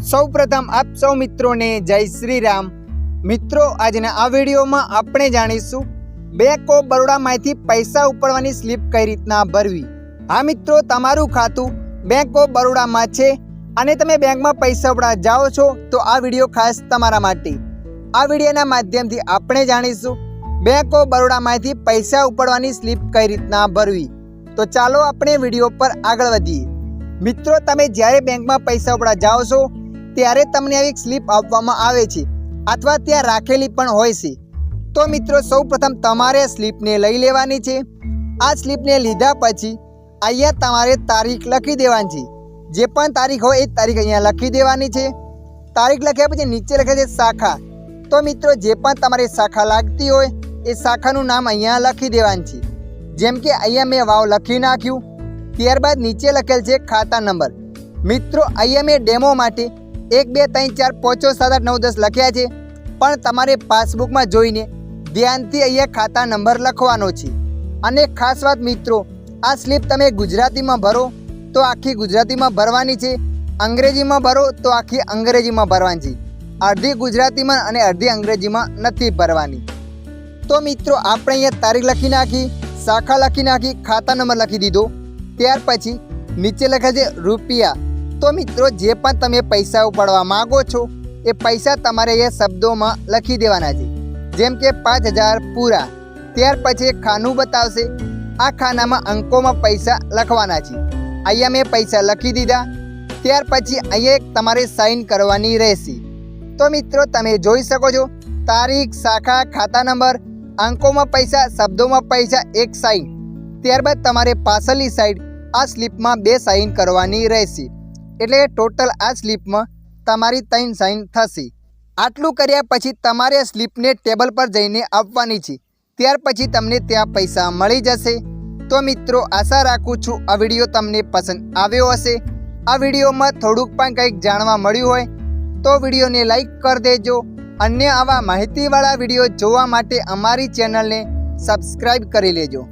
સૌપ્રથમ આપ સૌ મિત્રોને જય શ્રી રામ। મિત્રો, આજના આ વિડીયોમાં આપણે જાણીશું બેંક ઓફ બરોડામાંથી પૈસા ઉપાડવાની સ્લીપ કઈ રીતના ભરવી। હા મિત્રો, તમારું ખાતું બેંક ઓફ બરોડામાં છે અને તમે બેંકમાં પૈસા ઉપાડવા જાઓ છો તો આ વિડીયો ખાસ તમારા માટે। આ વિડીયોના માધ્યમથી આપણે જાણીશું બેંક ઓફ બરોડામાંથી પૈસા ઉપાડવાની સ્લીપ કઈ રીતના ભરવી। તો ચાલો આપણે વિડીયો પર આગળ વધીએ। મિત્રો, તમે જ્યારે બેંકમાં પૈસા ઉપાડવા જાઓ છો ત્યારે તમને આવી સ્લીપ આપવામાં આવે છે અથવા ત્યાં રાખેલી પણ હોય છે। તો મિત્રો, સૌપ્રથમ તમારે સ્લીપને લઈ લેવાની છે। આ સ્લીપને લીધા પછી અહીંયા તમારે તારીખ લખી દેવાની છે। જે પણ તારીખ હોય એ તારીખ અહીંયા લખી દેવાની છે। તારીખ લખ્યા પછી નીચે લખે છે શાખા। તો મિત્રો, જે પણ તમારી શાખા લાગતી હોય એ શાખાનું નામ અહીંયા લખી દેવાનું છે। જેમ કે અહીંયા મેં વાવ લખી નાખ્યું। ત્યારબાદ નીચે લખેલ છે ખાતા નંબર। મિત્રો, અહીંયા મેં ડેમો માટે 1 2 3 4 5 6 7 8 9 10 લખ્યા છે, પણ તમારે પાસબુકમાં જોઈને ધ્યાનથી અહીંયા ખાતા નંબર લખવાનો છે। અને ખાસ વાત મિત્રો, આ સ્લીપ તમે ગુજરાતીમાં ભરો તો આખી ગુજરાતીમાં ભરવાની છે, અંગ્રેજીમાં ભરો તો આખી અંગ્રેજીમાં ભરવાની છે। અડધી ગુજરાતીમાં અને અડધી અંગ્રેજીમાં નથી ભરવાની। તો મિત્રો, આપણે અહીંયા તારીખ લખી નાખી, શાખા લખી નાખી, ખાતા નંબર લખી દીધો। ત્યાર પછી નીચે લખે છે રૂપિયા। તો મિત્રો, જે પણ તમે પૈસા ઉપાડવા માગો છો એ પૈસા તમારે એ શબ્દોમાં લખી દેવાના છે। જેમ કે 5000 પૂરા। ત્યાર પછી એક ખાનું બતાવશે, આ ખાનામાં અંકોમાં પૈસા લખવાના છે। અહીંયા મેં પૈસા લખી દીધા। ત્યાર પછી અહીંયા એક તમારે સાઇન કરવાની રહેશે। તો મિત્રો, તમે જોઈ શકો છો તારીખ, શાખા, ખાતા નંબર, અંકોમાં પૈસા, શબ્દોમાં પૈસા, એક સાઇન। ત્યારબાદ તમારે પાછળની સાઈડ આ સ્લીપમાં 2 સાઇન કરવાની રહેશે। એટલે ટોટલ આ સ્લીપમાં તમારી 3 સાઇન થશે। આટલું કર્યા પછી તમારે સ્લીપને ટેબલ પર જઈને આપવાની છે। ત્યાર પછી તમને ત્યાં પૈસા મળી જશે। તો મિત્રો, આશા રાખું છું આ વિડીયો તમને પસંદ આવ્યો હશે। આ વિડીયોમાં થોડુંક પણ કંઈક જાણવા મળ્યું હોય તો વિડીયોને લાઈક કરી દેજો। અન્ય આવા માહિતીવાળા વિડીયો જોવા માટે અમારી ચેનલને સબસ્ક્રાઈબ કરી લેજો।